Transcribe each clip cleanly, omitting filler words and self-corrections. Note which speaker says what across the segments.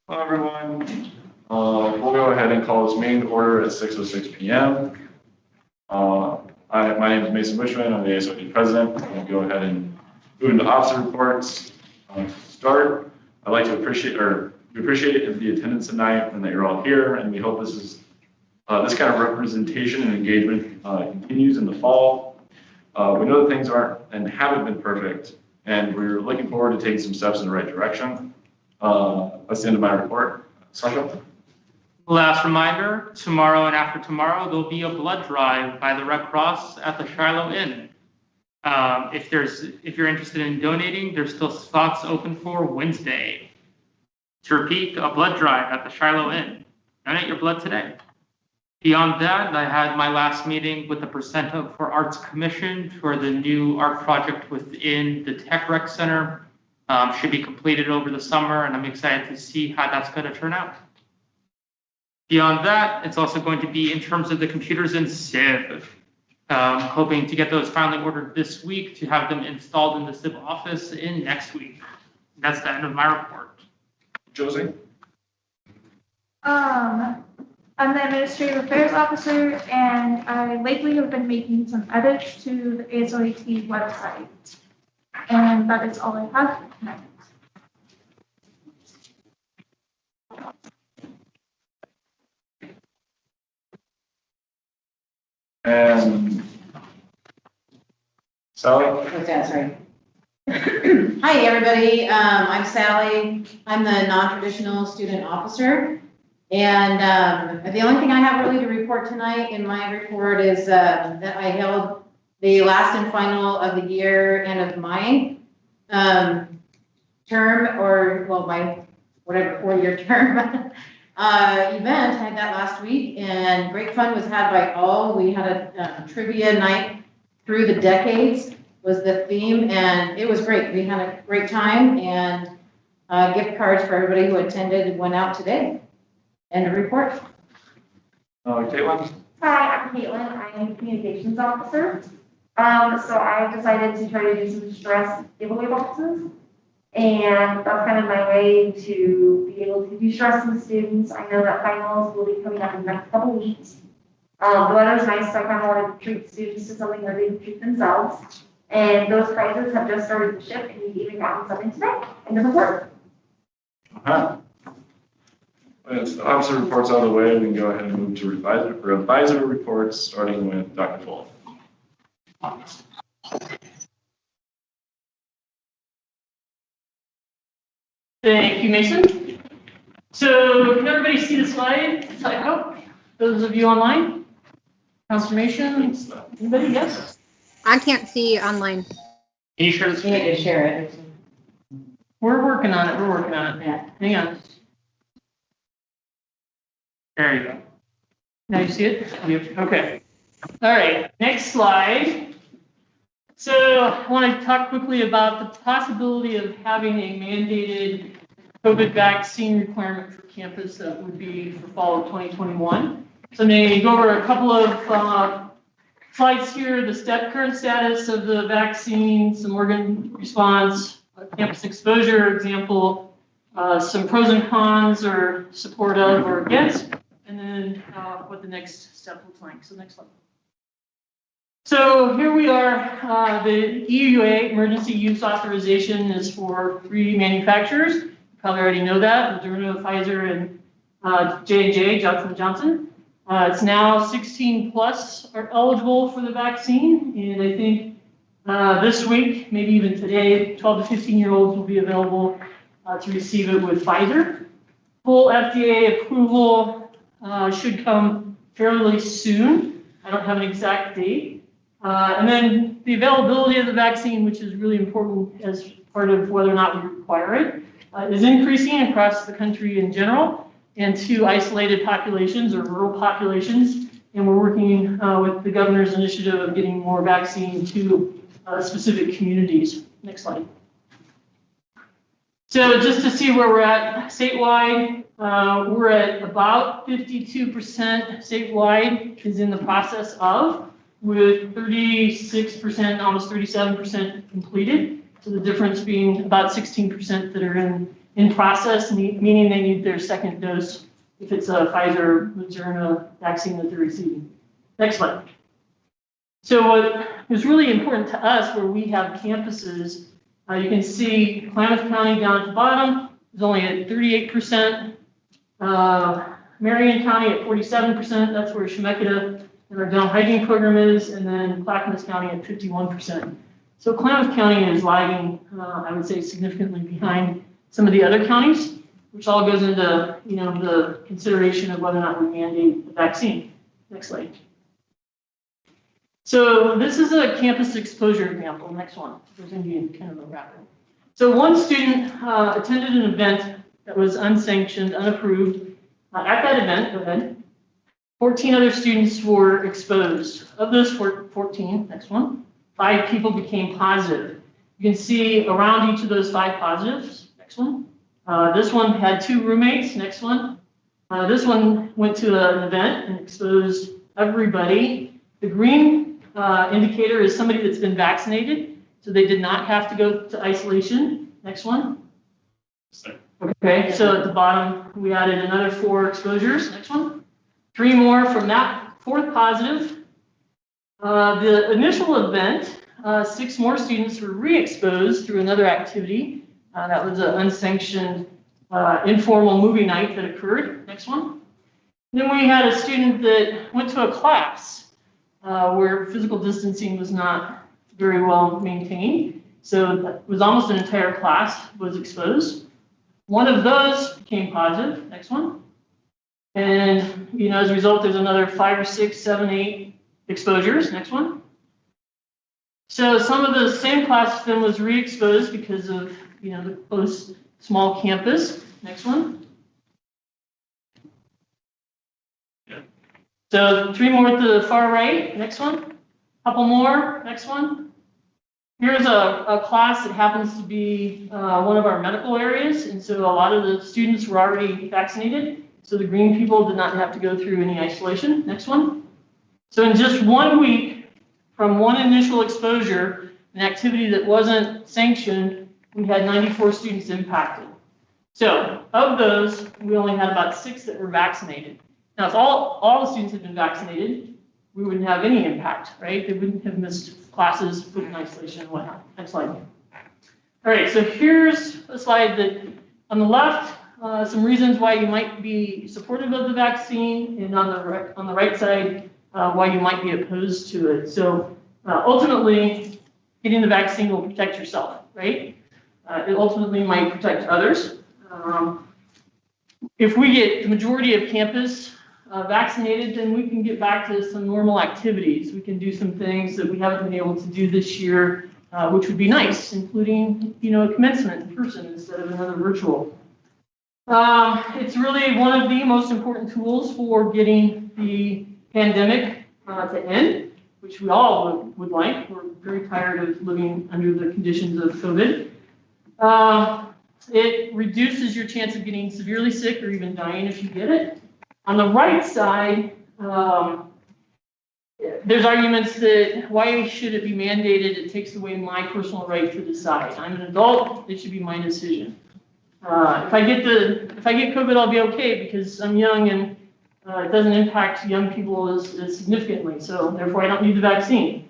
Speaker 1: Hello, everyone. We'll go ahead and call this meeting to order at 6:06 p.m. My name is Mason Wishman. I'm the ASOIT president. We'll go ahead and move into officer reports. To start, I'd like to appreciate the attendance tonight and that you're all here, and we hope this kind of representation and engagement continues in the fall. We know that things aren't and haven't been perfect, and we're looking forward to taking some steps in the right direction. That's the end of my report. Sasha?
Speaker 2: Last reminder, tomorrow and after tomorrow, there'll be a blood drive by the Red Cross at the Shiloh Inn. If you're interested in donating, there's still spots open for Wednesday. To repeat, a blood drive at the Shiloh Inn. Donate your blood today. Beyond that, I had my last meeting with the Percento for Arts Commission for the new art project within the Tech Rec Center. Should be completed over the summer, and I'm excited to see how that's going to turn out. Beyond that, it's also going to be in terms of the computers in Civ. Hoping to get those finally ordered this week to have them installed in the Civ office in next week. That's the end of my report.
Speaker 1: Josie?
Speaker 3: I'm the Administrative Affairs Officer, and I lately have been making some edits to the ASOIT website. And that is all I have for tonight.
Speaker 1: And Sally?
Speaker 4: What's that, sorry? Hi, everybody. I'm Sally. I'm the non-traditional student officer. And the only thing I have really to report tonight in my report is that I held the last and final of the year and of my term, or well, my whatever 4-year term event. Had that last week, and great fun was had by all. We had a trivia night through the decades was the theme, and it was great. We had a great time, and gift cards for everybody who attended went out today. End of report.
Speaker 1: Caitlin?
Speaker 5: Hi, I'm Caitlin. I'm a communications officer. So I decided to try to do some stress giveaway boxes. And that's kind of my way to be able to de-stress some students. I know that finals will be coming up in the next couple weeks. The weather's nice, so I kind of wanted to treat students to something where they can treat themselves. And those prizes have just started to ship, and we've even gotten something today. End of report.
Speaker 1: With the officer reports out of the way, we can go ahead and move to advisory reports, starting with Dr. Full.
Speaker 6: Thank you, Mason. So can everybody see the slide? I hope. Those of you online? Confirmation? Anybody? Yes?
Speaker 7: I can't see online.
Speaker 2: Can you share the
Speaker 4: You
Speaker 2: screen?
Speaker 4: need to share it.
Speaker 6: We're working on it. We're working on it.
Speaker 4: Yeah.
Speaker 6: Hang on.
Speaker 2: There you go.
Speaker 6: Now you see it? Yep. Okay. All right. Next slide. So I want to talk quickly about the possibility of having a mandated COVID vaccine requirement for campus that would be for fall of 2021. So I'm going to go over a couple of slides here, the current status of the vaccine, some organ response, campus exposure example, some pros and cons or support of or against, and then what the next step looks like. So next slide. So here we are. The EUA, emergency use authorization, is for 3 manufacturers. You probably already know that: Moderna, Pfizer, and J&J, Johnson & Johnson. It's now 16 plus are eligible for the vaccine, and I think this week, maybe even today, 12 to 15-year-olds will be available to receive it with Pfizer. Full FDA approval should come fairly soon. I don't have an exact date. And then the availability of the vaccine, which is really important as part of whether or not we require it, is increasing across the country in general and to isolated populations or rural populations. And we're working with the governor's initiative of getting more vaccine to specific communities. Next slide. So just to see where we're at statewide, we're at about 52% statewide is in the process of, with 36%, almost 37% completed. So the difference being about 16% that are in in process, meaning they need their second dose if it's a Pfizer, Moderna vaccine that they're receiving. Next slide. So what is really important to us where we have campuses, you can see Klamath County down at the bottom is only at 38%. Marion County at 47%, that's where Chemeketa and our dental hygiene program is, and then Clackamas County at 51%. So Klamath County is lagging, I would say, significantly behind some of the other counties, which all goes into, the consideration of whether or not we mandate the vaccine. Next slide. So this is a campus exposure example. Next one. There's going to be kind of a rapid. So one student attended an event that was unsanctioned, unapproved. At that event, go ahead, 14 other students were exposed. Of those 14, next one, 5 people became positive. You can see around each of those 5 positives. Next one. This one had 2 roommates. Next one. This one went to an event and exposed everybody. The green indicator is somebody that's been vaccinated, so they did not have to go to isolation. Next one. Okay, so at the bottom, we added another 4 exposures. Next one. 3 more from that 4th positive. The initial event, 6 more students were re-exposed through another activity. That was an unsanctioned informal movie night that occurred. Next one. Then we had a student that went to a class where physical distancing was not very well maintained. So it was almost an entire class was exposed. One of those became positive. Next one. And, as a result, there's another 5 or 6, 7, 8 exposures. Next one. So some of the same class then was re-exposed because of, the close, small campus. Next one. Yeah. So 3 more at the far right. Next one. Couple more. Next one. Here's a class that happens to be one of our medical areas, and so a lot of the students were already vaccinated, so the green people did not have to go through any isolation. Next one. So in just 1 week, from one initial exposure, an activity that wasn't sanctioned, we had 94 students impacted. So of those, we only had about 6 that were vaccinated. Now, if all the students had been vaccinated, we wouldn't have any impact, right? They wouldn't have missed classes, put in isolation, and whatnot. Next slide. All right, so here's a slide that on the left, some reasons why you might be supportive of the vaccine, and on the right side, why you might be opposed to it. So ultimately, getting the vaccine will protect yourself, right? It ultimately might protect others. If we get the majority of campus vaccinated, then we can get back to some normal activities. We can do some things that we haven't been able to do this year, which would be nice, including, a commencement in person instead of another virtual. It's really one of the most important tools for getting the pandemic to end, which we all would like. We're very tired of living under the conditions of COVID. It reduces your chance of getting severely sick or even dying if you get it. On the right side, there's arguments that why should it be mandated? It takes away my personal right to decide. I'm an adult, it should be my decision. If I get COVID, I'll be okay because I'm young and it doesn't impact young people as significantly. So therefore, I don't need the vaccine.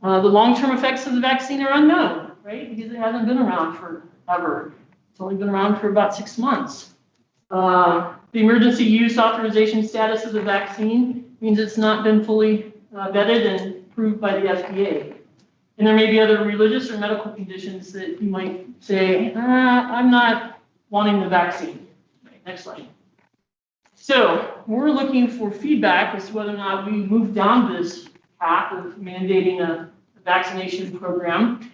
Speaker 6: The long-term effects of the vaccine are unknown, right? Because it hasn't been around forever. It's only been around for about 6 months. The emergency use authorization status of the vaccine means it's not been fully vetted and approved by the FDA. And there may be other religious or medical conditions that you might say, I'm not wanting the vaccine. Right, next slide. So we're looking for feedback as to whether or not we move down this path of mandating a vaccination program.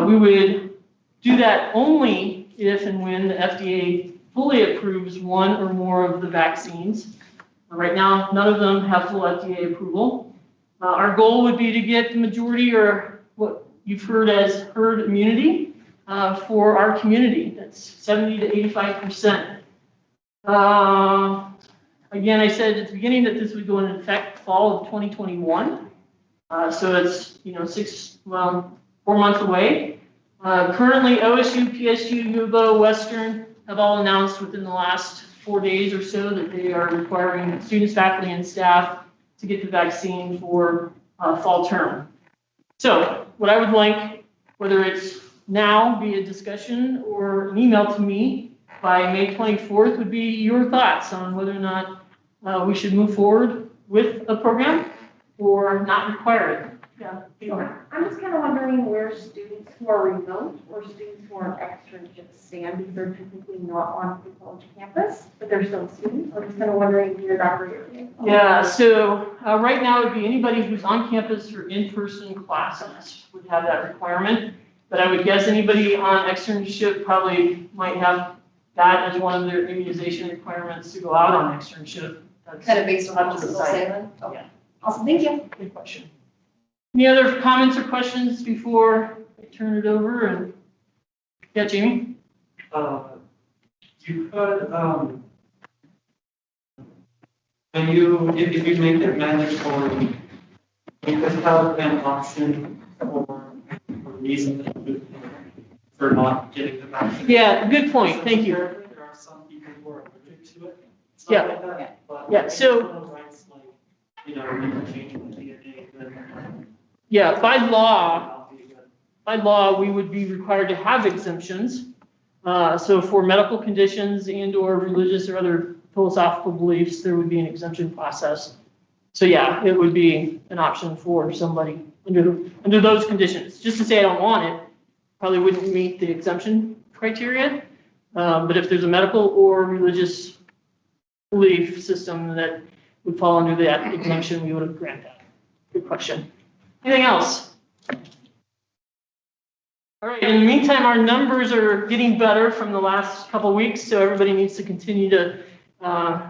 Speaker 6: We would do that only if and when the FDA fully approves one or more of the vaccines. Right now, none of them have full FDA approval. Our goal would be to get the majority, or what you've heard as herd immunity, for our community. That's 70 to 85%. Again, I said at the beginning that this would go into effect fall of 2021. So it's 4 months away. Currently, OSU, PSU, UVO, Western, have all announced within the last 4 days or so that they are requiring students, faculty, and staff to get the vaccine for fall term. So what I would like, whether it's now via discussion or an email to me by May 24th, would be your thoughts on whether or not we should move forward with a program or not require it. Yeah.
Speaker 5: I'm just kind of wondering where students who are remote or students who are on externships stand, because they're technically not on the college campus, but they're still students. I'm just kind of wondering where that area.
Speaker 6: Yeah, so right now it would be anybody who's on campus for in-person classes would have that requirement. But I would guess anybody on externship probably might have that as one of their immunization requirements to go out on externship. That's
Speaker 5: Kind of based on
Speaker 6: up
Speaker 5: what
Speaker 6: to the
Speaker 5: they'll
Speaker 6: site.
Speaker 5: say then? Okay.
Speaker 6: Yeah.
Speaker 5: Awesome, thank you.
Speaker 6: Good question. Any other comments or questions before I turn it over? And yeah, Jamie?
Speaker 8: You could, when you, if you make it mandatory, you could have an option for a reason for not getting the vaccine.
Speaker 6: Yeah, good point. Thank you.
Speaker 8: There are some people who are allergic to it. stuff
Speaker 6: Yeah.
Speaker 8: like that, but
Speaker 6: Yeah, so-
Speaker 8: little rights like, you know, interchanging the DNA, then
Speaker 6: Yeah, by law,
Speaker 8: that'll be good.
Speaker 6: by law, we would be required to have exemptions. So for medical conditions and or religious or other philosophical beliefs, there would be an exemption process. So yeah, it would be an option for somebody under those conditions. Just to say I don't want it, probably wouldn't meet the exemption criteria. But if there's a medical or religious belief system that would fall under that exemption, we would have granted that. Good question. Anything else? All right, in the meantime, our numbers are getting better from the last couple of weeks, so everybody needs to continue to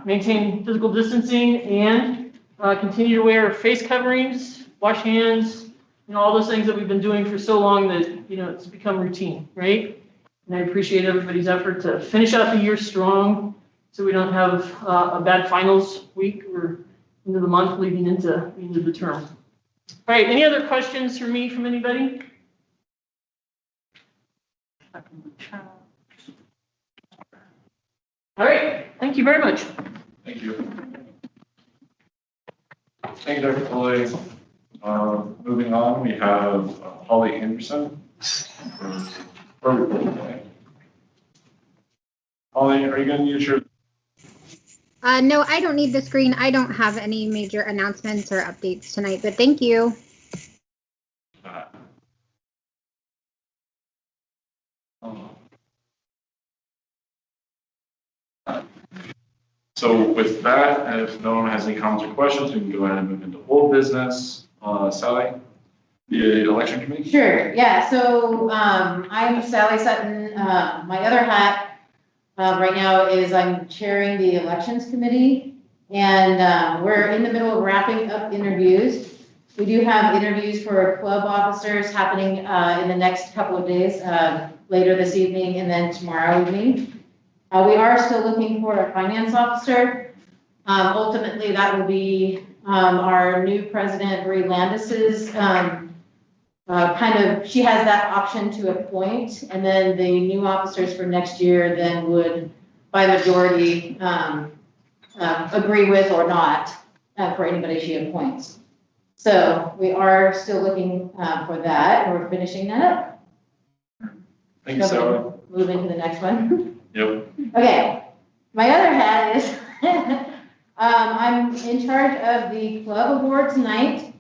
Speaker 6: maintain physical distancing and continue to wear face coverings, wash hands, all those things that we've been doing for so long that, it's become routine, right? And I appreciate everybody's effort to finish out the year strong so we don't have a bad finals week or into the month leading into the term. All right, any other questions for me from anybody? All right, thank you very much.
Speaker 1: Thank you. Thank you, Dr. Foley. Moving on, we have Holly Anderson. Holly, are you going to use your?
Speaker 7: No, I don't need the screen. I don't have any major announcements or updates tonight, but thank you.
Speaker 1: So with that, if no one has any comments or questions, we can go ahead and move into old business. Sally, the election committee?
Speaker 4: Sure, yeah, so I'm Sally Sutton. My other hat right now is I'm chairing the elections committee, and we're in the middle of wrapping up interviews. We do have interviews for club officers happening in the next couple of days, later this evening and then tomorrow evening. We are still looking for a finance officer. Ultimately, that will be our new president, Bree Landis's, she has that option to appoint, and then the new officers for next year then would, by majority, agree with or not for anybody she appoints. So we are still looking for that, and we're finishing that up.
Speaker 1: Thank you, Sally.
Speaker 4: Move into the next one.
Speaker 1: Yep.
Speaker 4: Okay, my other hat is I'm in charge of the club awards night,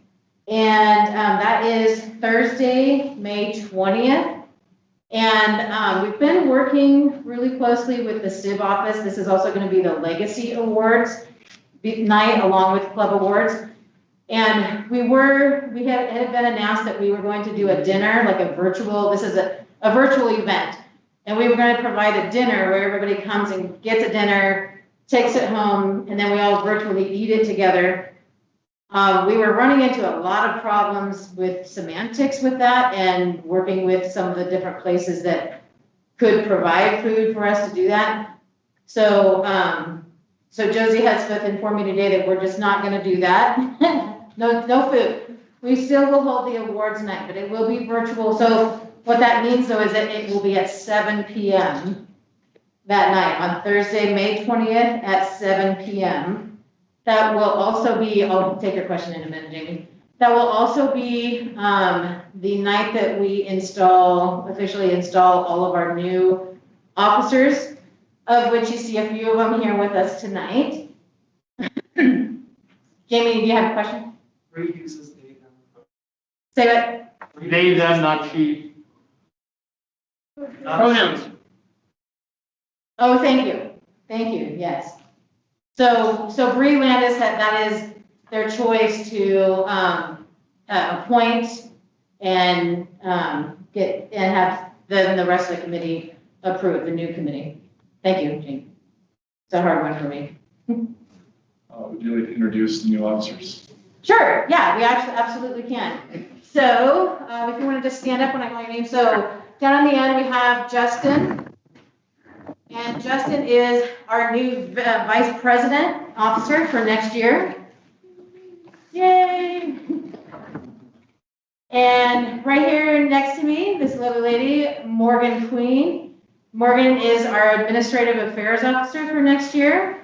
Speaker 4: and that is Thursday, May 20th. And we've been working really closely with the Civ office. This is also going to be the Legacy Awards night along with club awards. And we had been announced that we were going to do a dinner, like a virtual, this is a virtual event. And we were going to provide a dinner where everybody comes and gets a dinner, takes it home, and then we all virtually eat it together. We were running into a lot of problems with semantics with that and working with some of the different places that could provide food for us to do that. So, Josie Hudspeth informed me today that we're just not going to do that. No food. We still will hold the awards night, but it will be virtual. So what that means though is that it will be at 7 p.m. that night on Thursday, May 20th at 7 p.m. That will also be, I'll take your question in a minute, Jamie. That will also be the night that we officially install all of our new officers, of which you see a few of them here with us tonight. Jamie, do you have a question?
Speaker 8: Reuses data.
Speaker 4: Say what?
Speaker 2: They, them, not she. Pronouns.
Speaker 4: Oh, thank you. Thank you, yes. So Bree Landis, that is their choice to appoint and have the rest of the committee approve, the new committee. Thank you, Jane. It's a hard one for me.
Speaker 1: Would you like to introduce the new officers?
Speaker 4: Sure, yeah, we actually absolutely can. So if you want to just stand up when I call your name. So down on the end, we have Justin. And Justin is our new vice president officer for next year. Yay! And right here next to me, this lovely lady, Morgan Queen. Morgan is our administrative affairs officer for next year.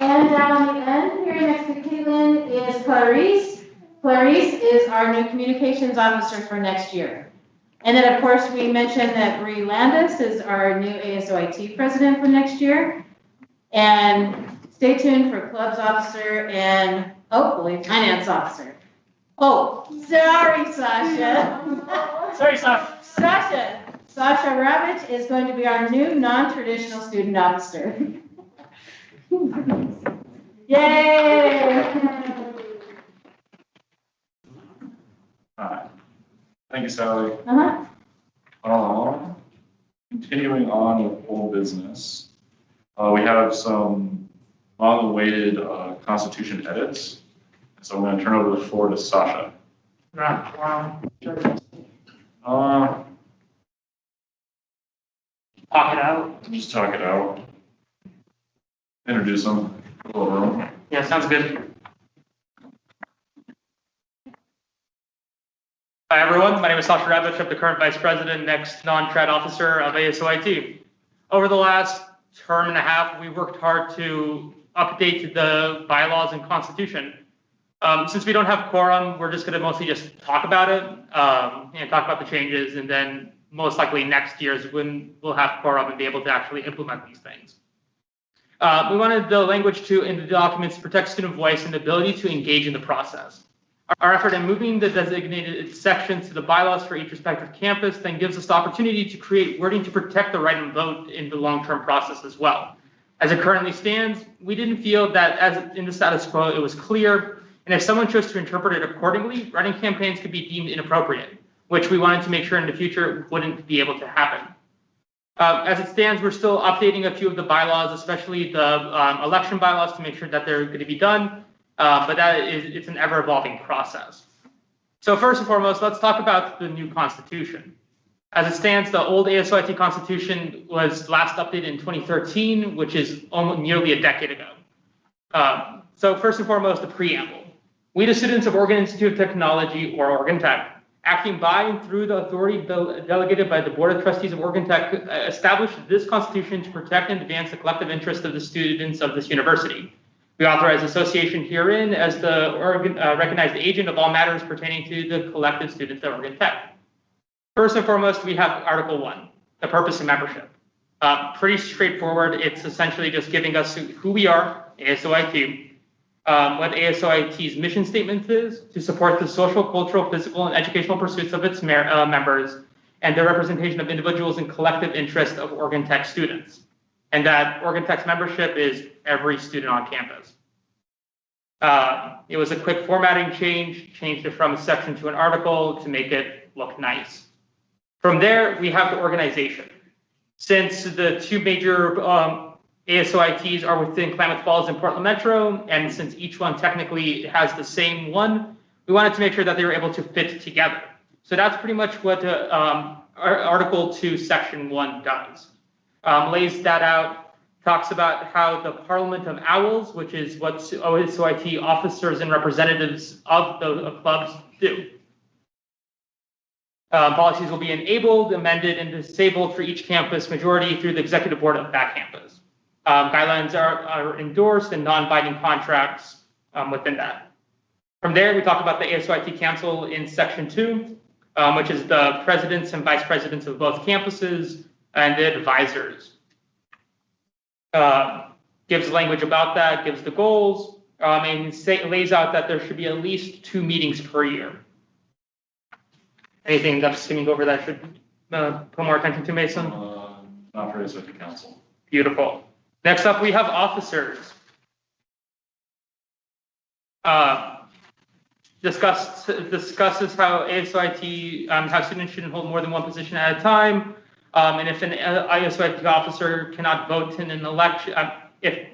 Speaker 4: And down on the end, here next to Caitlin, is Clarice. Clarice is our new communications officer for next year. And then, of course, we mentioned that Bree Landis is our new ASOIT president for next year. And stay tuned for clubs officer and hopefully finance officer. Oh, sorry, Sasha.
Speaker 6: Sorry, Sasha.
Speaker 4: Sasha Ravitch is going to be our new non-traditional student officer. Yay!
Speaker 1: All right. Thank you, Sally.
Speaker 4: Uh-huh.
Speaker 1: Continuing on with old business, we have some long-awaited constitution edits. So I'm going to turn over the floor to Sasha.
Speaker 2: Talk it out.
Speaker 1: Just talk it out. Introduce them. A little room.
Speaker 2: Yeah, sounds good. Hi, everyone. My name is Sasha Ravitch. I'm the current vice president, next non-trad officer of ASOIT. Over the last term and a half, we worked hard to update the bylaws and constitution. Since we don't have quorum, we're just going to mostly just talk about it and talk about the changes, and then most likely next year is when we'll have quorum and be able to actually implement these things. We wanted the language in the documents to protect student voice and the ability to engage in the process. Our effort in moving the designated sections to the bylaws for each respective campus then gives us the opportunity to create wording to protect the right and vote in the long-term process as well. As it currently stands, we didn't feel that as in the status quo, it was clear, and if someone chose to interpret it accordingly, writing campaigns could be deemed inappropriate, which we wanted to make sure in the future wouldn't be able to happen. As it stands, we're still updating a few of the bylaws, especially the election bylaws, to make sure that they're going to be done. But it's an ever-evolving process. So first and foremost, let's talk about the new constitution. As it stands, the old ASOIT constitution was last updated in 2013, which is almost nearly a decade ago. So first and foremost, the preamble. We, the students of Oregon Institute of Technology, or Oregon Tech, acting by and through the authority delegated by the Board of Trustees of Oregon Tech, established this constitution to protect and advance the collective interest of the students of this university. We authorize association herein as the recognized agent of all matters pertaining to the collective students of Oregon Tech. First and foremost, we have Article 1, the purpose of membership. Pretty straightforward. It's essentially just giving us who we are, ASOIT, what ASOIT's mission statement is, to support the social, cultural, physical, and educational pursuits of its members, and the representation of individuals in collective interest of Oregon Tech students. And that Oregon Tech's membership is every student on campus. It was a quick formatting change, changed it from a section to an article to make it look nice. From there, we have the organization. Since the two major ASOITs are within Klamath Falls and Portland Metro, and since each one technically has the same one, we wanted to make sure that they were able to fit together. So that's pretty much what Article 2, Section 1 does. Lays that out, talks about how the Parliament of Owls, which is what ASOIT officers and representatives of the clubs do. Policies will be enabled, amended, and disabled for each campus majority through the executive board of that campus. Guidelines are endorsed and non-binding contracts within that. From there, we talk about the ASOIT Council in section 2, which is the presidents and vice presidents of both campuses and the advisors. Gives language about that, gives the goals, and lays out that there should be at least 2 meetings per year. Anything that I'm skimming over that should put more attention to, Mason?
Speaker 1: Not for ASOIT Council.
Speaker 2: Beautiful. Next up, we have officers. Discusses how ASOIT, how students shouldn't hold more than 1 position at a time. And if an ASOIT officer cannot vote in an election, if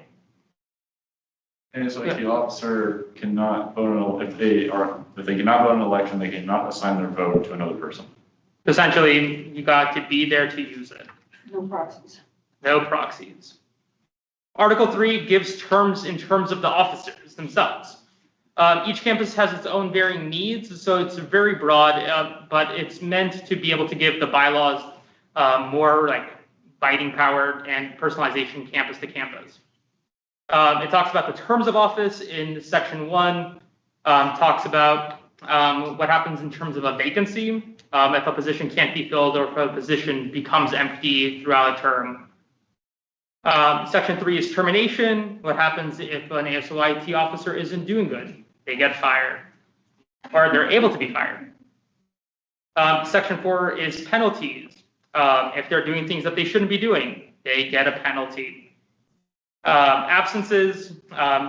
Speaker 1: ASOIT officer cannot vote if they cannot vote in an election, they cannot assign their vote to another person.
Speaker 2: essentially you got to be there to use it.
Speaker 4: No proxies.
Speaker 2: No proxies. Article 3 gives terms in terms of the officers themselves. Each campus has its own varying needs, so it's very broad, but it's meant to be able to give the bylaws more like biting power and personalization campus to campus. It talks about the terms of office in section 1, talks about what happens in terms of a vacancy, if a position can't be filled or if a position becomes empty throughout a term. Section 3 is termination. What happens if an ASOIT officer isn't doing good? They get fired, or they're able to be fired. Section 4 is penalties. If they're doing things that they shouldn't be doing, they get a penalty. Absences,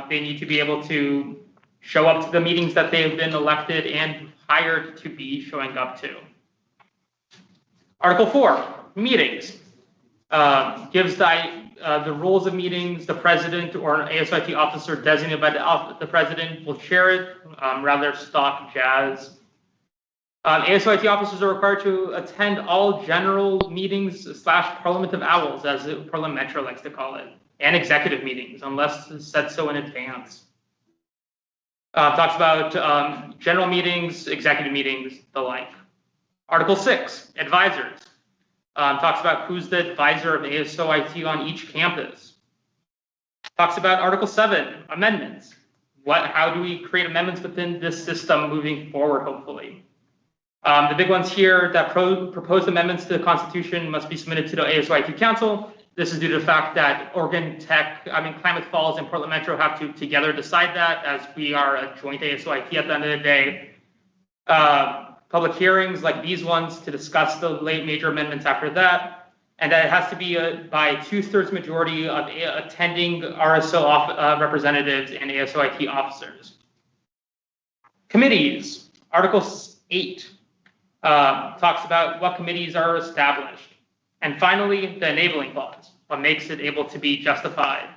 Speaker 2: they need to be able to show up to the meetings that they have been elected and hired to be showing up to. Article 4, meetings. Gives the rules of meetings. The president or an ASOIT officer designated by the president will chair it, rather stock jazz. ASOIT officers are required to attend all general meetings / Parliament of Owls, as Portland Metro likes to call it, and executive meetings, unless said so in advance. Talks about general meetings, executive meetings, the like. Article 6, advisors. Talks about who's the advisor of ASOIT on each campus. Talks about Article 7, amendments. How do we create amendments within this system moving forward, hopefully? The big ones here, that proposed amendments to the Constitution must be submitted to the ASOIT Council. This is due to the fact that Klamath Falls and Portland Metro have to together decide that, as we are a joint ASOIT at the end of the day. Public hearings like these ones to discuss the late major amendments after that, and that it has to be by 2/3 majority of attending RSO representatives and ASOIT officers. Committees, Article 8 talks about what committees are established. And finally, the enabling clause, what makes it able to be justified.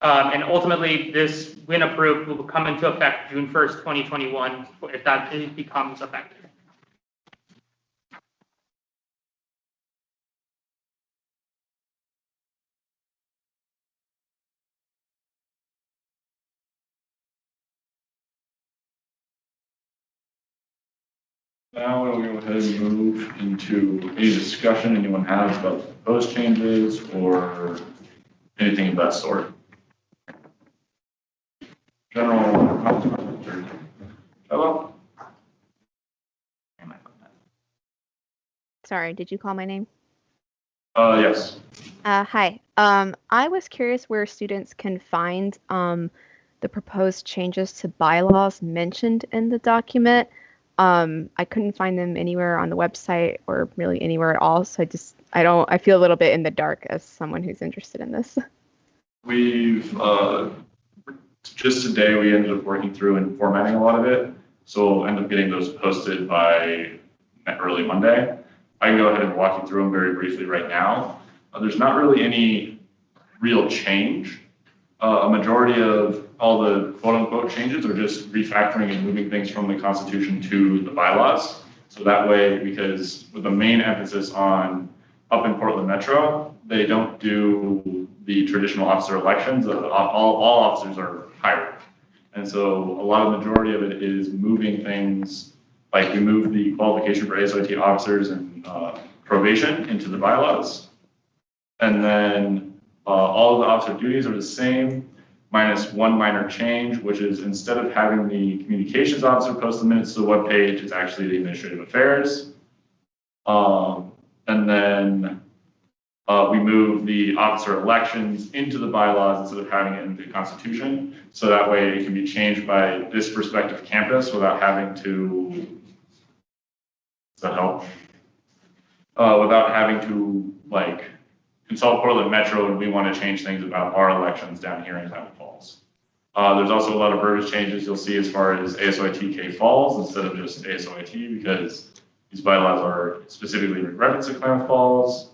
Speaker 2: And ultimately, this, when approved, will come into effect June 1st, 2021, if that becomes effective.
Speaker 1: Now we'll go ahead and move into any discussion anyone has about the proposed changes or anything of that sort. General comments. Hello?
Speaker 9: Sorry, did you call my name?
Speaker 1: Yes.
Speaker 9: Hi. I was curious where students can find the proposed changes to bylaws mentioned in the document. I couldn't find them anywhere on the website or really anywhere at all. So I feel a little bit in the dark as someone who's interested in this.
Speaker 1: We've, just today, we ended up working through and formatting a lot of it. So we'll end up getting those posted by early Monday. I can go ahead and walk you through them very briefly right now. There's not really any real change. A majority of all the quote unquote changes are just refactoring and moving things from the Constitution to the bylaws. So that way, because with the main emphasis on up in Portland Metro, they don't do the traditional officer elections. All officers are hired. And so a lot of the majority of it is moving things like we moved the qualification for ASOIT officers and probation into the bylaws. And then all of the officer duties are the same, minus one minor change, which is instead of having the communications officer post the minutes to the webpage, it's actually the administrative affairs. And then we move the officer elections into the bylaws instead of having it in the Constitution. So that way it can be changed by this prospective campus without having to, does that help? Without having to like consult Portland Metro and we want to change things about our elections down here in Klamath Falls. There's also a lot of verbiage changes you'll see as far as ASOIT Falls instead of just ASOIT because these bylaws are specifically referenced to Klamath Falls.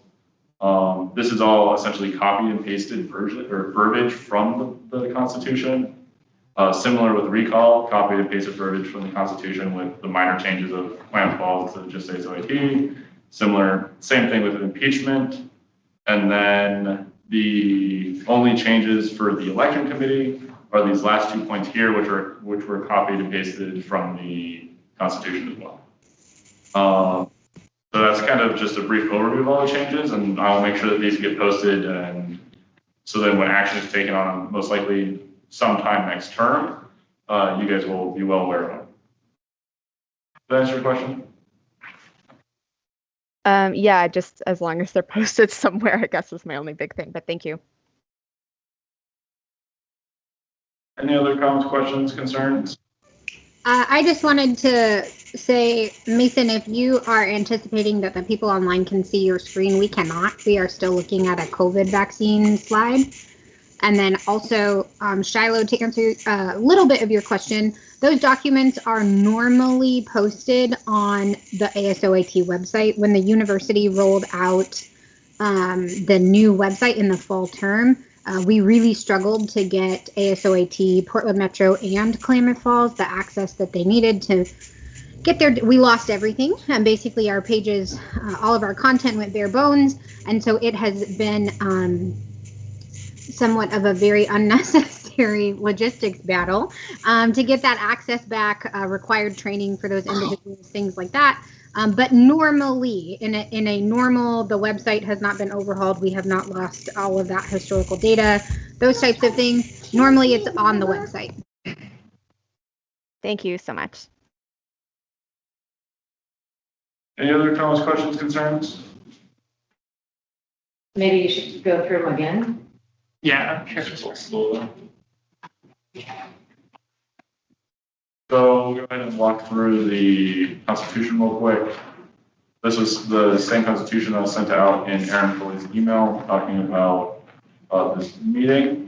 Speaker 1: This is all essentially copied and pasted version or verbiage from the Constitution. Similar with recall, copied and pasted verbiage from the Constitution with the minor changes of Klamath Falls instead of just ASOIT. Similar, same thing with impeachment. And then the only changes for the election committee are these last 2 points here, which were copied and pasted from the Constitution as well. So that's kind of just a brief overview of all the changes, and I'll make sure that these get posted, and so then when action is taken on them, most likely sometime next term, you guys will be well aware of them. Does that answer your question?
Speaker 9: Yeah, just as long as they're posted somewhere, I guess is my only big thing, but thank you.
Speaker 1: Any other comments, questions, concerns?
Speaker 7: I just wanted to say, Mason, if you are anticipating that the people online can see your screen, we cannot. We are still looking at a COVID vaccine slide. And then also, Shiloh, to answer a little bit of your question, those documents are normally posted on the ASOIT website. When the university rolled out the new website in the fall term, we really struggled to get ASOIT, Portland Metro, and Klamath Falls the access that they needed to get there. We lost everything, and basically our pages, all of our content went bare bones, and so it has been somewhat of a very unnecessary logistics battle to get that access back, required training for those individuals, things like that. But normally, in a normal, the website has not been overhauled. We have not lost all of that historical data, those types of things. Normally, it's on the website.
Speaker 9: Thank you so much.
Speaker 1: Any other comments, questions, concerns?
Speaker 4: Maybe you should go through them again.
Speaker 2: Yeah, sure.
Speaker 1: So we'll go ahead and walk through the Constitution real quick. This was the same Constitution that was sent out in Aaron Foley's email talking about this meeting.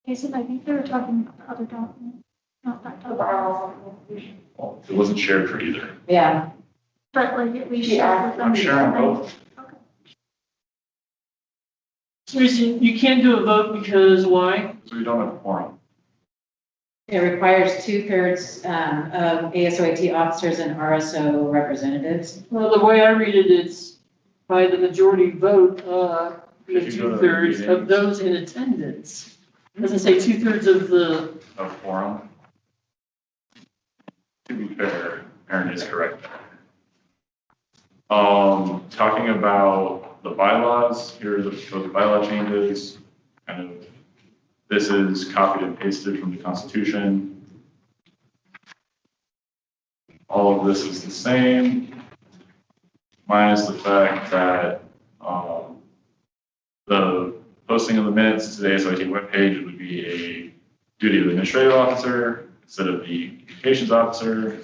Speaker 3: Jason, I think they were talking about the other document, not that document.
Speaker 1: Well, it wasn't shared for either.
Speaker 4: Yeah.
Speaker 3: But like at least share with them.
Speaker 1: I'm sharing both.
Speaker 6: So you can't do a vote because why?
Speaker 1: So you don't have a quorum.
Speaker 4: It requires 2/3 of ASOIT officers and RSO representatives.
Speaker 6: Well, the way I read it, it's by the majority vote, the
Speaker 1: If you go to
Speaker 6: 2/3 of
Speaker 1: meetings.
Speaker 6: those in attendance. It doesn't say 2/3 of the,
Speaker 1: A quorum. To be fair, Aaron is correct. Talking about the bylaws, here are the proposed bylaw changes. Kind of, this is copied and pasted from the Constitution. All of this is the same, minus the fact that the posting of the minutes to the ASOIT webpage would be a duty of the administrative officer instead of the communications officer.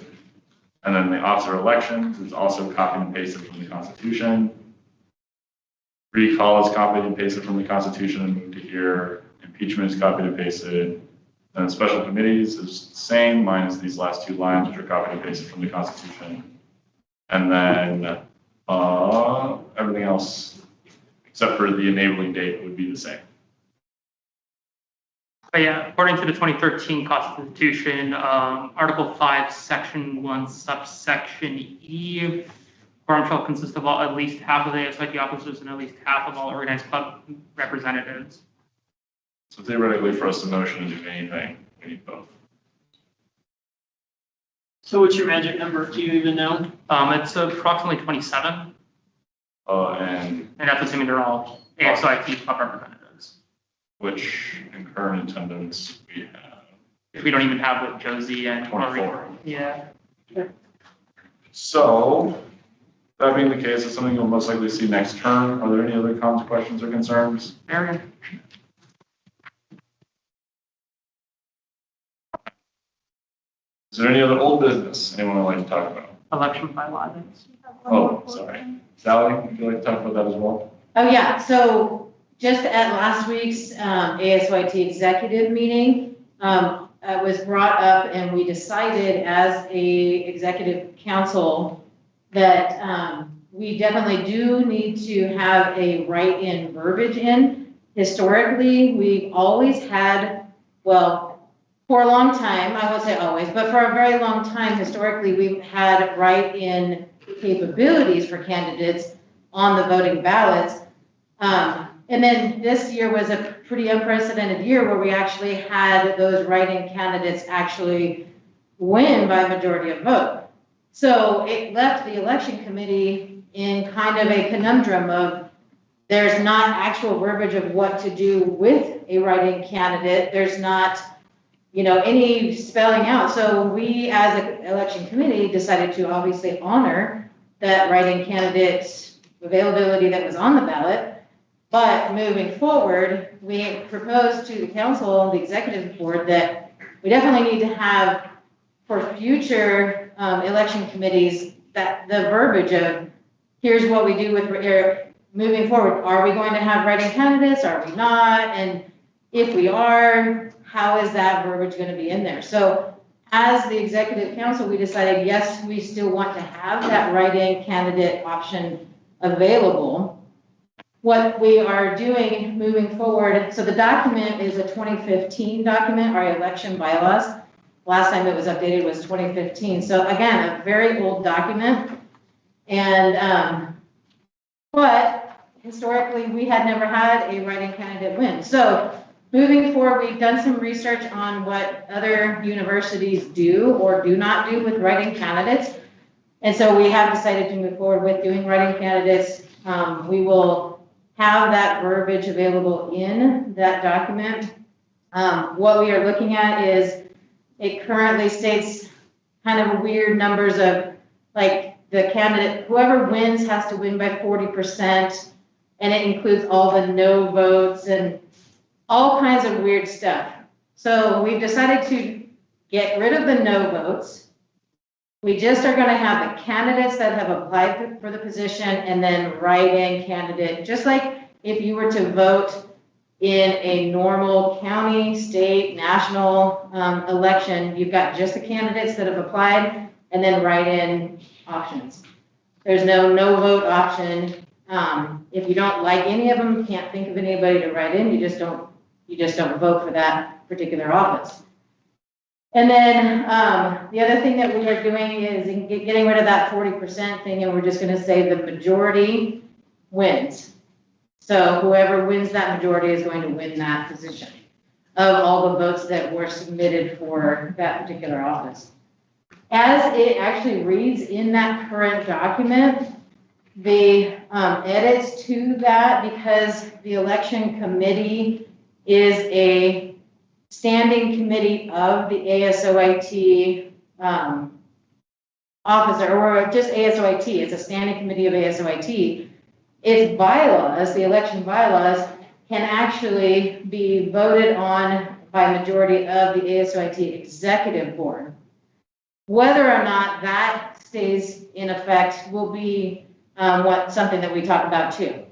Speaker 1: And then the officer elections is also copied and pasted from the Constitution. Recall is copied and pasted from the Constitution and moved to here. Impeachment is copied and pasted. And special committees is the same, minus these last two lines, which are copied and pasted from the Constitution. And then everything else, except for the enabling date, would be the same.
Speaker 2: But yeah, according to the 2013 Constitution, Article 5, Section 1, subsection E, quorum shall consist of at least half of the ASIT officers and at least half of all organized club representatives.
Speaker 1: So theoretically, for us to motion to do anything, we need both.
Speaker 6: So what's your magic number? Do you even know?
Speaker 2: It's approximately 27,
Speaker 1: And
Speaker 2: and that's assuming they're all ASIT club representatives.
Speaker 1: which in current attendance, we have
Speaker 2: If we don't even have with Josie and
Speaker 1: 24.
Speaker 2: Yeah.
Speaker 1: So, that being the case, it's something you'll most likely see next term. Are there any other comments, questions, or concerns?
Speaker 2: Marion?
Speaker 1: Is there any other old business anyone would like to talk about?
Speaker 2: Election bylaw.
Speaker 1: Oh, sorry. Sally, would you like to talk about that as well?
Speaker 4: Oh, yeah, so just at last week's ASYT executive meeting, it was brought up and we decided as a executive council that we definitely do need to have a write-in verbiage in. Historically, we've always had, well, for a long time, I won't say always, but for a very long time, historically, we've had write-in capabilities for candidates on the voting ballots. And then this year was a pretty unprecedented year where we actually had those write-in candidates actually win by majority of vote. So it left the election committee in kind of a conundrum of there's not actual verbiage of what to do with a write-in candidate. There's not, any spelling out. So we, as an election committee, decided to obviously honor that write-in candidate's availability that was on the ballot. But moving forward, we proposed to the council, the executive board, that we definitely need to have for future election committees that the verbiage of here's what we do with moving forward. Are we going to have write-in candidates? Are we not? And if we are, how is that verbiage going to be in there? So as the executive council, we decided, yes, we still want to have that write-in candidate option available. What we are doing moving forward, so the document is a 2015 document, our election bylaws. Last time it was updated was 2015. So again, a very old document. And, but historically, we had never had a write-in candidate win. So moving forward, we've done some research on what other universities do or do not do with write-in candidates. And so we have decided to move forward with doing write-in candidates. We will have that verbiage available in that document. What we are looking at is it currently states kind of weird numbers of like the candidate, whoever wins has to win by 40%, and it includes all the no votes and all kinds of weird stuff. So we've decided to get rid of the no votes. We just are going to have the candidates that have applied for the position and then write-in candidate, just like if you were to vote in a normal county, state, national election, you've got just the candidates that have applied and then write-in options. There's no vote option. If you don't like any of them, can't think of anybody to write in, you just don't vote for that particular office. And then the other thing that we are doing is getting rid of that 40% thing, and we're just going to say the majority wins. So whoever wins that majority is going to win that position of all the votes that were submitted for that particular office. As it actually reads in that current document, the edits to that, because the election committee is a standing committee of the ASOIT officer, or just ASOIT, it's a standing committee of ASOIT. Its bylaws, the election bylaws, can actually be voted on by majority of the ASOIT executive board. Whether or not that stays in effect will be something that we talk about too.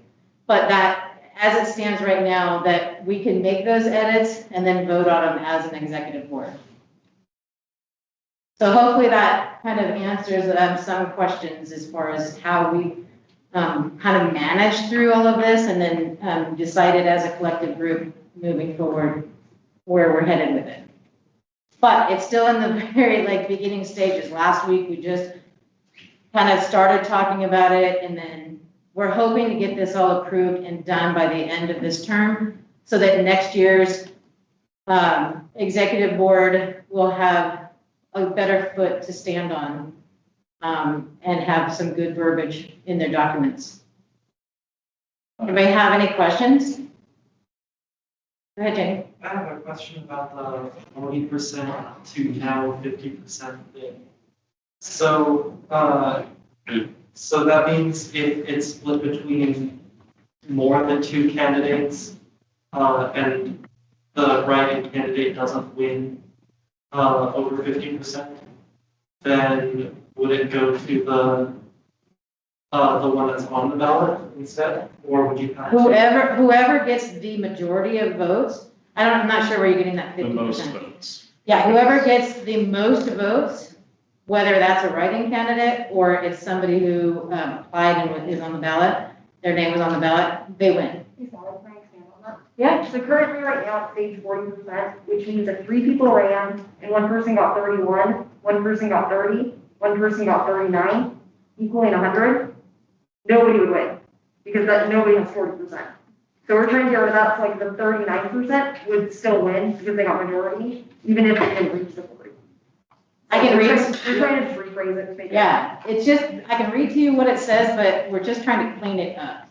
Speaker 4: But that, as it stands right now, that we can make those edits and then vote on them as an executive board. So hopefully that kind of answers some questions as far as how we kind of managed through all of this and then decided as a collective group moving forward where we're headed with it. But it's still in the very like beginning stages. Last week, we just kind of started talking about it, and then we're hoping to get this all approved and done by the end of this term so that next year's executive board will have a better foot to stand on and have some good verbiage in their documents. Anybody have any questions? Go ahead, Jenny.
Speaker 8: I have a question about the 40% to now 50% thing. So, so that means if it's split between more than 2 candidates, and the write-in candidate doesn't win over 50%, then would it go to the one that's on the ballot instead, or would you have to?
Speaker 4: Whoever gets the majority of votes, I'm not sure where you're getting that 50%.
Speaker 1: The most votes.
Speaker 4: Yeah, whoever gets the most votes, whether that's a write-in candidate or it's somebody who applied and is on the ballot, their name was on the ballot, they win.
Speaker 5: Yeah, so currently right now it's stage 40%, which means that 3 people ran and 1 person got 31, 1 person got 30, 1 person got 39, equaling 100. Nobody would win because nobody has 40%. So we're trying to get rid of that, so like the 39% would still win because they got majority, even if they didn't reach the 40.
Speaker 4: I can read.
Speaker 5: We're trying to rephrase it. To make
Speaker 4: Yeah, it's just, I can read to you what it says, but we're just trying to clean it up.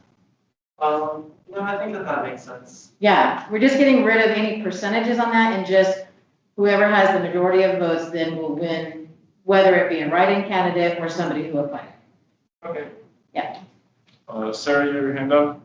Speaker 8: No, I think that makes sense.
Speaker 4: Yeah, we're just getting rid of any percentages on that and just whoever has the majority of votes then will win, whether it be a write-in candidate or somebody who applied.
Speaker 8: Okay.
Speaker 4: Yeah.
Speaker 1: Sarah, you have your hand up?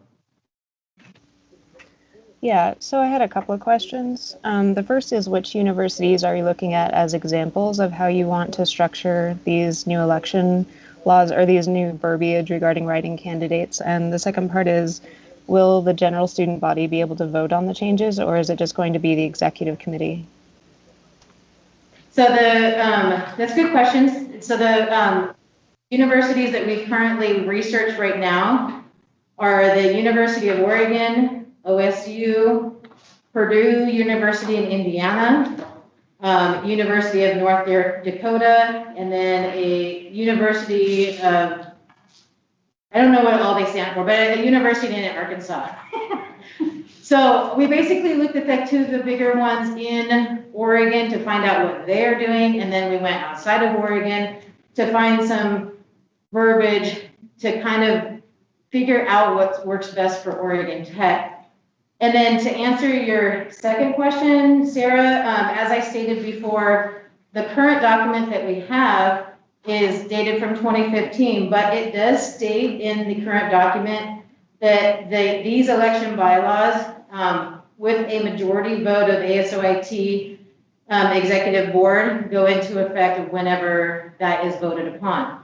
Speaker 9: Yeah, so I had a couple of questions. The first is, which universities are you looking at as examples of how you want to structure these new election laws or these new verbiage regarding write-in candidates? And the second part is, will the general student body be able to vote on the changes, or is it just going to be the executive committee?
Speaker 4: So that's good questions. So the universities that we currently research right now are the University of Oregon, OSU, Purdue University in Indiana, University of North Dakota, and then a university of, I don't know what all they stand for, but a university in Arkansas. So we basically looked at the 2 of the bigger ones in Oregon to find out what they're doing, and then we went outside of Oregon to find some verbiage to kind of figure out what works best for Oregon Tech. And then to answer your second question, Sarah, as I stated before, the current document that we have is dated from 2015, but it does state in the current document that these election bylaws, with a majority vote of ASOIT executive board, go into effect whenever that is voted upon.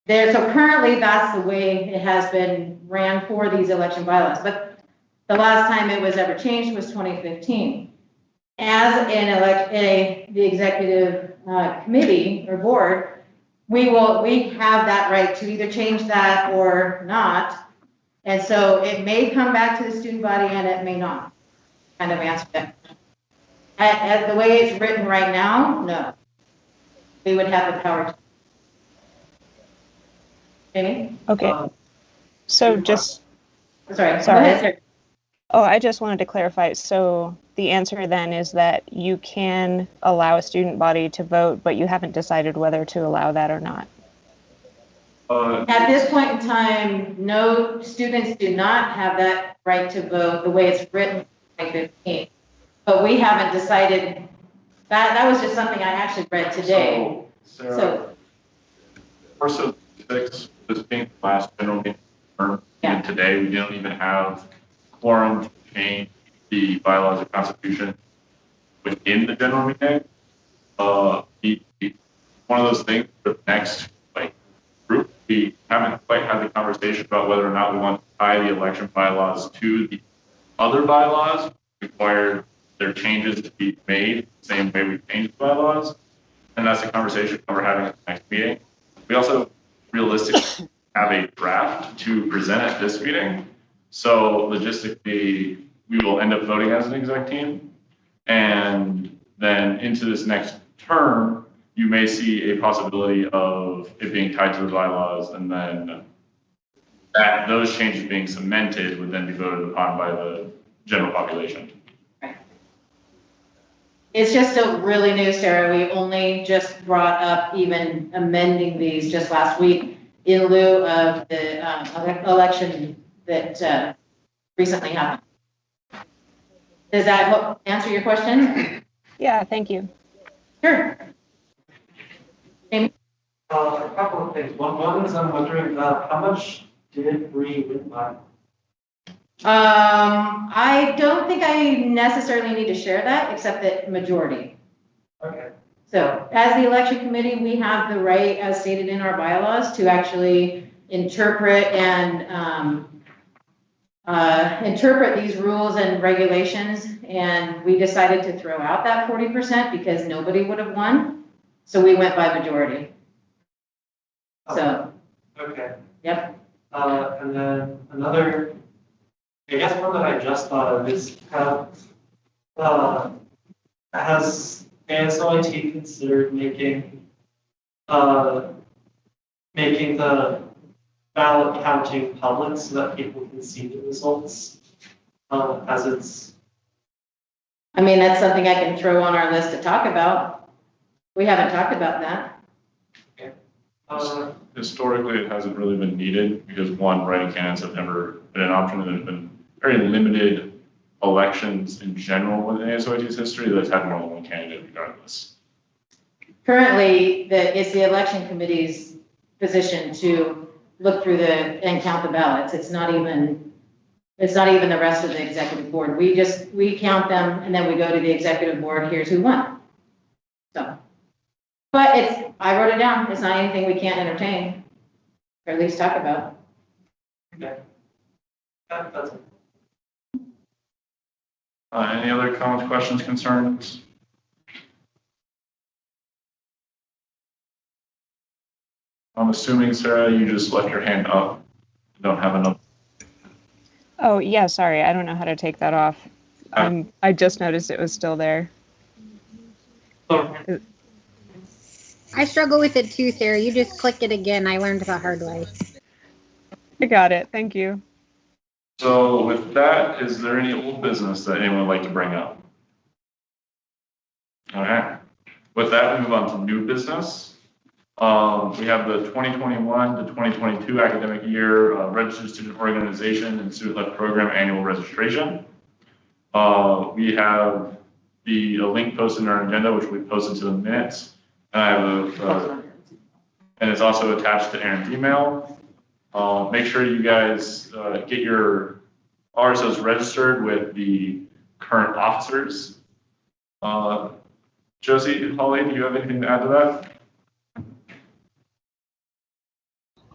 Speaker 4: So currently, that's the way it has been ran for these election bylaws. But the last time it was ever changed was 2015. As the executive committee or board, we have that right to either change that or not. And so it may come back to the student body and it may not. Kind of answer that. As the way it's written right now, no. We would have the power to. Amy?
Speaker 9: Okay. So just,
Speaker 4: Sorry.
Speaker 9: Sorry.
Speaker 4: Go ahead, sir.
Speaker 9: oh, I just wanted to clarify. So the answer then is that you can allow a student body to vote, but you haven't decided whether to allow that or not.
Speaker 4: At this point in time, no, students do not have that right to vote the way it's written in 2015. But we haven't decided, that was just something I actually read today.
Speaker 1: So, Sarah, first of 6, this being the last general meeting term, and today we don't even have quorum to change the bylaws or constitution within the general meeting. One of those things, the next group, we haven't quite had the conversation about whether or not we want to tie the election bylaws to the other bylaws, require their changes to be made the same way we changed the bylaws. And that's a conversation we're having at the next meeting. We also realistically have a draft to present at this meeting. So logistically, we will end up voting as an exec team. And then into this next term, you may see a possibility of it being tied to the bylaws, and then that those changes being cemented would then be voted upon by the general population.
Speaker 4: It's just still really new, Sarah. We only just brought up even amending these just last week in lieu of the election that recently happened. Does that answer your question?
Speaker 9: Yeah, thank you.
Speaker 4: Sure.
Speaker 8: A couple of things. One is I'm wondering, how much did Bree win by?
Speaker 4: I don't think I necessarily need to share that, except that majority.
Speaker 8: Okay.
Speaker 4: So as the election committee, we have the right, as stated in our bylaws, to actually interpret and interpret these rules and regulations. And we decided to throw out that 40% because nobody would have won. So we went by majority. So,
Speaker 8: Okay.
Speaker 4: yep.
Speaker 8: And then another, I guess one that I just thought of is has ASOIT considered making the ballot counting public so that people can see the results as it's.
Speaker 4: I mean, that's something I can throw on our list to talk about. We haven't talked about that.
Speaker 1: Historically, it hasn't really been needed because one, writing candidates have never been an option, and there's been very limited elections in general within ASOIT's history that's had more than one candidate regardless.
Speaker 4: Currently, it's the election committee's position to look through and count the ballots. It's not even the rest of the executive board. We count them and then we go to the executive board, here's who won. So, but I wrote it down. It's not anything we can't entertain, or at least talk about.
Speaker 8: Okay. That's it.
Speaker 1: Any other comments, questions, concerns? I'm assuming, Sarah, you just left your hand up. You don't have enough.
Speaker 9: Oh, yeah, sorry. I don't know how to take that off. I just noticed it was still there.
Speaker 7: I struggle with it too, Sarah. You just click it again. I learned the hard way.
Speaker 9: I got it. Thank you.
Speaker 1: So with that, is there any old business that anyone would like to bring up? All right. With that, we move on to new business. We have the 2021 to 2022 academic year registered student organization and student-led program annual registration. We have the link posted in our agenda, which we posted to the minutes. And I have and it's also attached to Aaron's email. Make sure you guys get your RSOs registered with the current officers. Josie, Holly, do you have anything to add to that?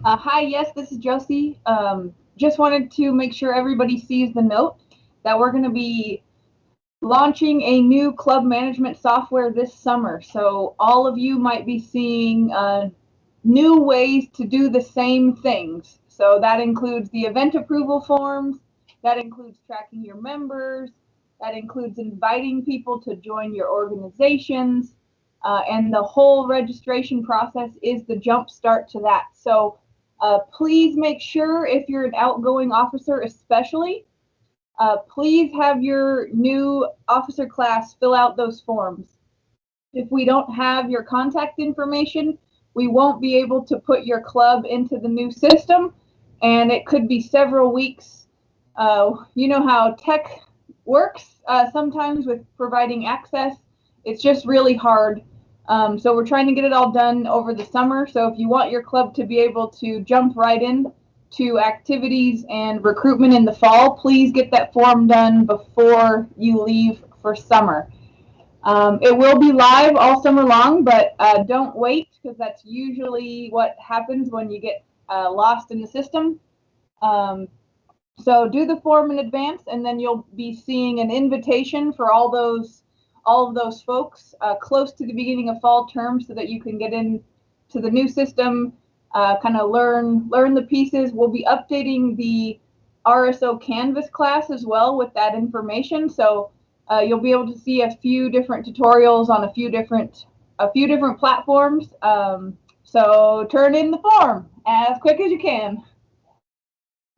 Speaker 10: Hi, yes, this is Josie. Just wanted to make sure everybody sees the note that we're going to be launching a new club management software this summer. So all of you might be seeing new ways to do the same things. So that includes the event approval forms, that includes tracking your members, that includes inviting people to join your organizations, and the whole registration process is the jump start to that. So please make sure, if you're an outgoing officer especially, please have your new officer class fill out those forms. If we don't have your contact information, we won't be able to put your club into the new system, and it could be several weeks. You know how tech works sometimes with providing access. It's just really hard. So we're trying to get it all done over the summer. So if you want your club to be able to jump right in to activities and recruitment in the fall, please get that form done before you leave for summer. It will be live all summer long, but don't wait, because that's usually what happens when you get lost in the system. So do the form in advance, and then you'll be seeing an invitation for all of those folks close to the beginning of fall term, so that you can get into the new system, kind of learn the pieces. We'll be updating the RSO Canvas class as well with that information. So You'll be able to see a few different tutorials on a few different platforms. So turn in the form as quick as you can.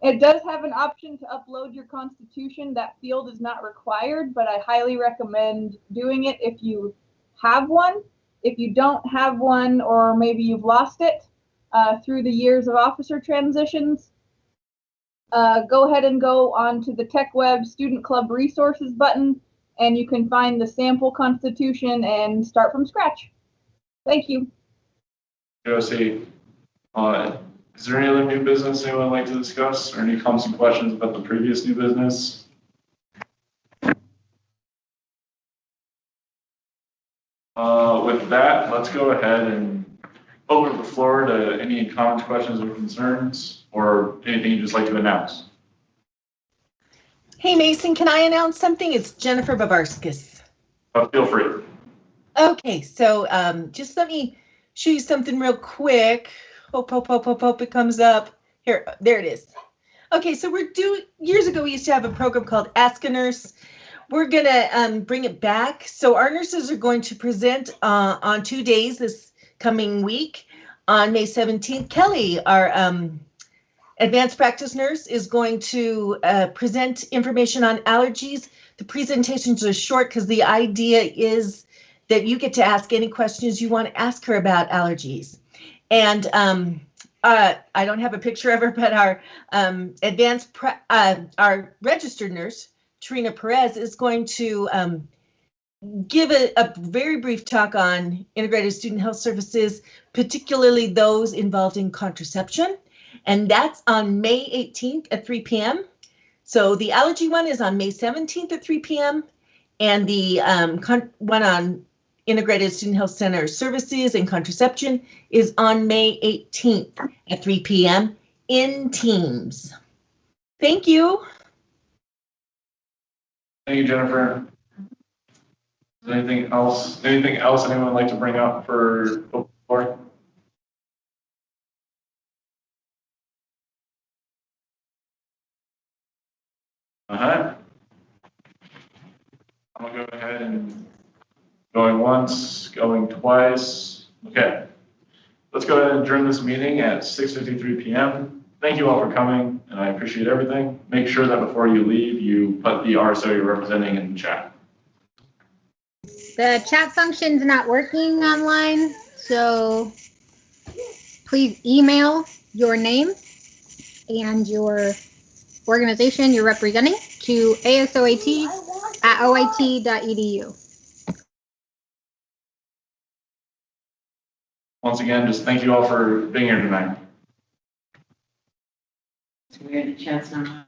Speaker 10: It does have an option to upload your constitution. That field is not required, but I highly recommend doing it if you have one. If you don't have one, or maybe you've lost it through the years of officer transitions, go ahead and go onto the TechWeb Student Club Resources button, and you can find the sample constitution and start from scratch. Thank you.
Speaker 1: Josie, is there any other new business anyone would like to discuss, or any comments and questions about the previous new business? With that, let's go ahead and open the floor to any comments, questions, or concerns, or anything you'd just like to announce.
Speaker 11: Hey, Mason, can I announce something? It's Jennifer Bavarskis.
Speaker 1: Feel free.
Speaker 11: Okay, so just let me show you something real quick. Hope it comes up. Here, there it is. Okay, so years ago we used to have a program called Ask a Nurse. We're gonna bring it back. So our nurses are going to present on 2 days this coming week. On May 17th, Kelly, our advanced practice nurse, is going to present information on allergies. The presentations are short because the idea is that you get to ask any questions you want to ask her about allergies. And I don't have a picture of her, but our our registered nurse, Trina Perez, is going to give a very brief talk on integrated student health services, particularly those involved in contraception. And that's on May 18th at 3 p.m. So the allergy one is on May 17th at 3 p.m. And the one on Integrated Student Health Center Services and Contraception is on May 18th at 3 p.m. in Teams. Thank you.
Speaker 1: Thank you, Jennifer. Is there anything else anyone would like to bring up for open floor? I'm gonna go ahead and going once, going twice. Okay. Let's go ahead and adjourn this meeting at 6:53 p.m. Thank you all for coming, and I appreciate everything. Make sure that before you leave, you put the RSO you're representing in the chat.
Speaker 7: The chat function's not working online, so please email your name and your organization you're representing to asoit@oit.edu.
Speaker 1: Once again, just thank you all for being here tonight.
Speaker 4: It's weird, the chat's not.